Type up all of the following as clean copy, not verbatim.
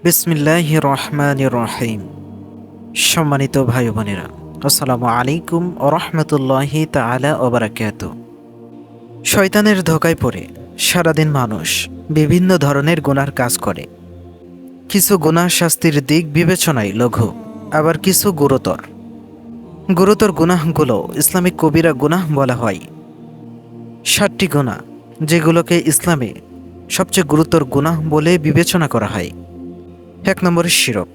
বিসমিল্লাহির রহমানির রহিম। সম্মানিত ভাই বোনেরা, আসসালামু আলাইকুম ওয়া রাহমাতুল্লাহি তাআলা ওয়া বারাকাতুহু। শয়তানের ধোঁকায় পড়ে সারাদিন মানুষ বিভিন্ন ধরনের গুনার কাজ করে। কিছু গুনাহ শাস্তির দিক বিবেচনায় লঘু, আবার কিছু গুরুতর। গুরুতর গুনাহগুলো ইসলামিক কবিরা গুনাহ বলা হয়। 7টি গুনাহ যেগুলোকে ইসলামে সবচেয়ে গুরুতর গুনাহ বলে বিবেচনা করা হয়। 1 নম্বরে শিরক।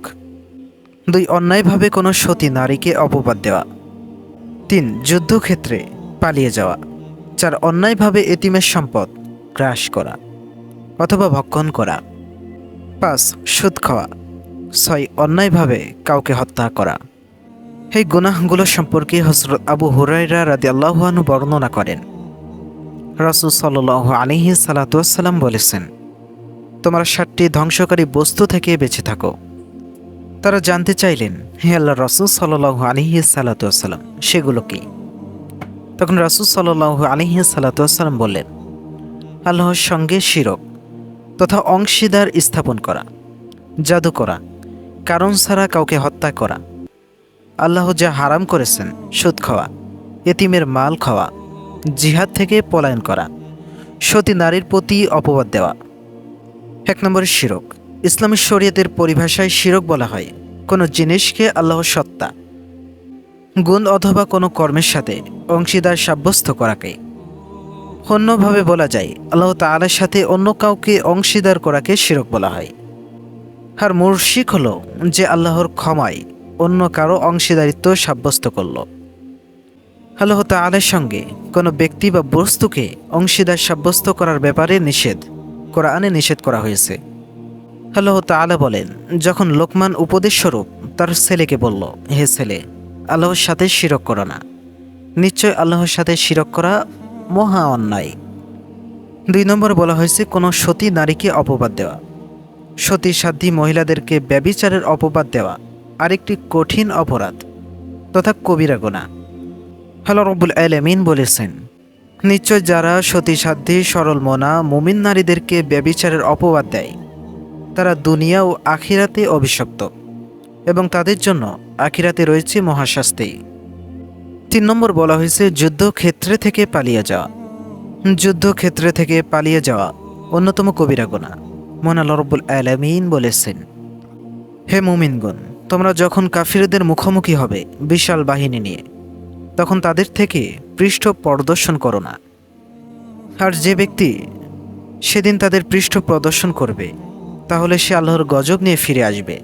2 অন্যায়ভাবে কোনো সতী নারীকে অপবাদ দেওয়া। 3 যুদ্ধক্ষেত্রে পালিয়ে যাওয়া। 4 অন্যায়ভাবে এতিমের সম্পদ গ্রাস করা অথবা ভক্ষণ করা। 5 সুদ খাওয়া। 6 অন্যায়ভাবে কাউকে হত্যা করা। এই গুনাহগুলো সম্পর্কে হযরত আবু হুরায়রা রাদিয়াল্লাহু আনহু বর্ণনা করেন, রাসূল সাল্লাল্লাহু আলাইহি সাল্লাতু ওয়াসসালাম বলেছেন, তোমরা 7টি ধ্বংসকারী বস্তু থেকে বেঁচে থাকো। তারা জানতে চাইলেন, হে আল্লাহর রাসূল সাল্লাল্লাহু আলাইহি সাল্লাতু ওয়াসসালাম, সেগুলো কি? তখন রাসূল সাল্লাল্লাহু আলাইহি সাল্লাতু ওয়াসসালাম বললেন, আল্লাহর সঙ্গে শিরক তথা অংশীদার স্থাপন করা, জাদু করা, কারণ ছাড়া কাউকে হত্যা করা, আল্লাহ যা হারাম করেছেন সুদ খাওয়া, এতিমের মাল খাওয়া, জিহাদ থেকে পলায়ন করা, সতী নারীর প্রতি অপবাদ দেওয়া। 1 নম্বরে শিরক। ইসলামী শরীয়তের পরিভাষায় শিরক বলা হয় কোনো জিনিসকে আল্লাহর সত্তা, গুণ অথবা কোনো কর্মের সাথে অংশীদার সাব্যস্ত করাকে। অন্যভাবে বলা যায় আল্লাহ তাআলার সাথে অন্য কাউকে অংশীদার করাকে শিরক বলা হয়। আর মুশরিক হলো যে আল্লাহর ক্ষমায় অন্য কারো অংশীদারিত্ব সাব্যস্ত করল। আল্লাহ তাআলার সঙ্গে কোনো ব্যক্তি বা বস্তুকে অংশীদার সাব্যস্ত করার ব্যাপারে কোরআনে নিষেধ করা হয়েছে। আল্লাহ তাআলা বলেন, যখন লোকমান উপদেশস্বরূপ তার ছেলেকে বলল, হে ছেলে, আল্লাহর সাথে শিরক করো না, নিশ্চয় আল্লাহর সাথে শিরক করা মহা অন্যায়। 2 নম্বর বলা হয়েছে কোনো সতী নারীকে অপবাদ দেওয়া। সতী সাধ্বী মহিলাদেরকে ব্যভিচারের অপবাদ দেওয়া আরেকটি কঠিন অপরাধ তথা কবিরা গুনাহ। আল্লাহ রাব্বুল আলামিন বলেছেন, নিশ্চয় যারা সতী সাধ্বী সরল মনা মুমিন নারীদেরকে ব্যভিচারের অপবাদ দেয় তারা দুনিয়া ও আখিরাতে অভিশপ্ত এবং তাদের জন্য আখিরাতে রয়েছে মহাশাস্তি। 3 নম্বর বলা হয়েছে যুদ্ধক্ষেত্রে থেকে পালিয়ে যাওয়া। যুদ্ধক্ষেত্রে থেকে পালিয়ে যাওয়া অন্যতম কবিরা গুনাহ। মহান আল্লাহ রাব্বুল আলামিন বলেছেন, হে মুমিনগণ, তোমরা যখন কাফিরদের মুখোমুখি হবে বিশাল বাহিনী নিয়ে, তখন তাদের থেকে পৃষ্ঠ প্রদর্শন করো না। আর যে ব্যক্তি সেদিন তাদের পৃষ্ঠ প্রদর্শন করবে তাহলে সে আল্লাহর গজব নিয়ে ফিরে আসবে।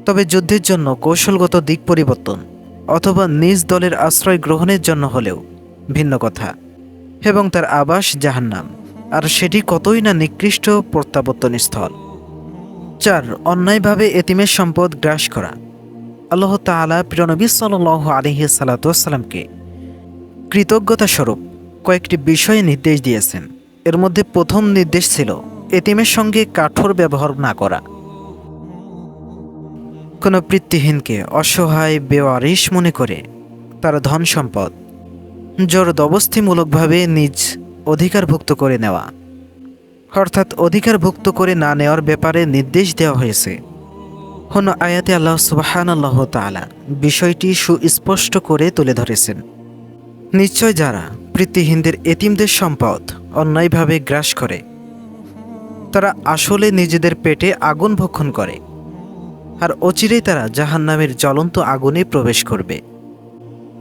তবে যুদ্ধের জন্য কৌশলগত দিক পরিবর্তন অথবা নিজ দলের আশ্রয় গ্রহণের জন্য হলেও ভিন্ন কথা, এবং তার আবাস জাহান্নাম, আর সেটি কতই না নিকৃষ্ট প্রত্যাবর্তন স্থল। 4 অন্যায়ভাবে এতিমের সম্পদ গ্রাস করা। আল্লাহ তাআলা প্রিয় নবী সাল্লাল্লাহু আলাইহি সাল্লাতু ওয়াসসালামকে কৃতজ্ঞতা স্বরূপ কয়েকটি বিষয়ে নির্দেশ দিয়েছেন। এর মধ্যে প্রথম নির্দেশ ছিল এতিমের সঙ্গে কঠোর ব্যবহার না করা। কোনো পিতৃহীনকে অসহায় বেওয়ারিশ মনে করে তার ধন সম্পদ জবরদস্তিমূলকভাবে নিজ অধিকারভুক্ত করে নেওয়া, অর্থাৎ অধিকারভুক্ত করে না নেওয়ার ব্যাপারে নির্দেশ দেওয়া হয়েছে। অন্য আয়াতে আল্লাহ সুবহানাল্লাহু তাআলা বিষয়টি সুস্পষ্ট করে তুলে ধরেছেন, নিশ্চয় যারা পিতৃহীনদের এতিমদের সম্পদ অন্যায়ভাবে গ্রাস করে তারা আসলে নিজেদের পেটে আগুন ভক্ষণ করে, আর অচিরেই তারা জাহান্নামের জ্বলন্ত আগুনে প্রবেশ করবে।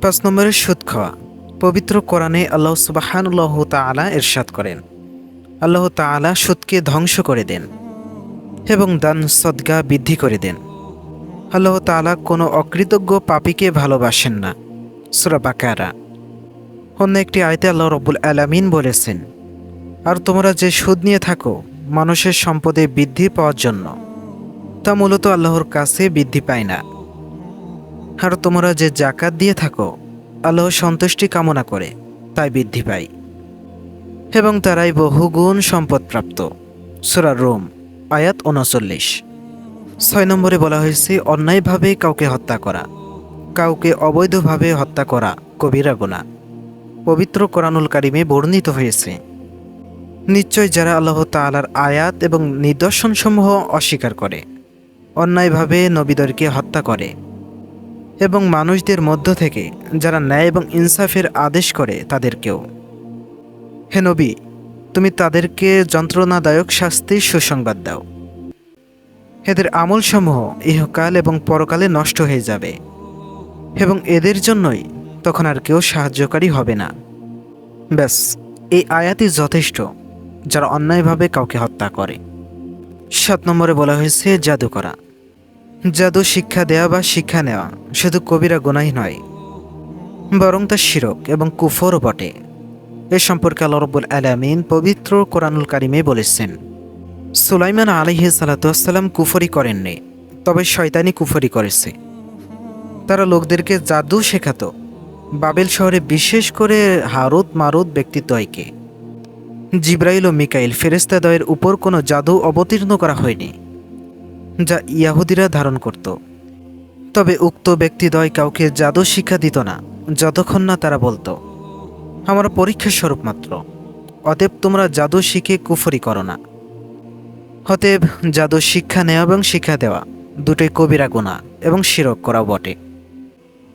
5 নম্বরে সুদ খাওয়া। পবিত্র কোরআনে আল্লাহ সুবহানাল্লাহু তাআলা ইরশাদ করেন, আল্লাহ তাআলা সুদকে ধ্বংস করে দেন এবং দান সদকা বৃদ্ধি করে দেন। আল্লাহ তাআলা কোনো অকৃতজ্ঞ পাপীকে ভালোবাসেন না। সূরা বাকারা। অন্য একটি আয়াতে আল্লাহ রাব্বুল আলামিন বলেছেন, আর তোমরা যে সুদ নিয়ে থাকো মানুষের সম্পদে বৃদ্ধি পাওয়ার জন্য, তা মূলত আল্লাহর কাছে বৃদ্ধি পায় না। আর তোমরা যে যাকাত দিয়ে থাকো আল্লাহর সন্তুষ্টি কামনা করে তাই বৃদ্ধি পায়, এবং তারাই বহুগুণ সম্পদপ্রাপ্ত। সূরা রুম আয়াত 39। 6 নম্বরে বলা হয়েছে অন্যায়ভাবে কাউকে হত্যা করা। কাউকে অবৈধভাবে হত্যা করা কবিরা গুনাহ। পবিত্র কোরআনুল কারিমে বর্ণিত হয়েছে, নিশ্চয় যারা আল্লাহ তাআলার আয়াত এবং নিদর্শনসমূহ অস্বীকার করে, অন্যায়ভাবে নবীদেরকে হত্যা করে এবং মানুষদের মধ্য থেকে যারা ন্যায় এবং ইনসাফের আদেশ করে তাদেরকেও। হে নবী, তুমি তাদেরকে যন্ত্রণাদায়ক শাস্তির সুসংবাদ দাও। এদের আমলসমূহ ইহকাল এবং পরকালে নষ্ট হয়ে যাবে এবং এদের জন্যই তখন আর কেউ সাহায্যকারী হবে না। ব্যাস, এই আয়াতই যথেষ্ট যারা অন্যায়ভাবে কাউকে হত্যা করে। 7 নম্বরে বলা হয়েছে জাদু করা। জাদু শিক্ষা দেওয়া বা শিক্ষা নেওয়া শুধু কবিরা গুনাহ নয়, বরং তা শিরক এবং কুফরও বটে। এ সম্পর্কে আল্লাহ রাব্বুল আলামিন পবিত্র কোরআনুল কারিমে বলেছেন, সুলাইমান আলাইহিস সালাতু ওয়াসসালাম কুফরি করেননি, তবে শয়তানি কুফরি করেছে। তারা লোকদেরকে জাদু শেখাতো। বাবেল শহরে বিশেষ করে হারুত মারুত ব্যক্তিদ্বয়কে, জিব্রাইল ও মিকাইল ফেরেশতাদ্বয়ের উপর কোনো জাদু অবতীর্ণ করা হয়নি যা ইয়াহুদিরা ধারণ করত। তবে উক্ত ব্যক্তিদ্বয় কাউকে জাদু শিক্ষা দিত না যতক্ষণ না তারা বলতো, আমরা পরীক্ষা স্বরূপ মাত্র, অতএব তোমরা জাদু শিখে কুফরি করো না। অতএব জাদু শিক্ষা নেওয়া এবং শিক্ষা দেওয়া দুটোই কবিরা গুনাহ এবং শিরক করা বটে।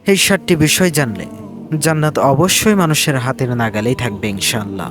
এই 7টি বিষয় জানলে জান্নাত অবশ্যই মানুষের হাতের নাগালেই থাকবে ইনশাআল্লাহ।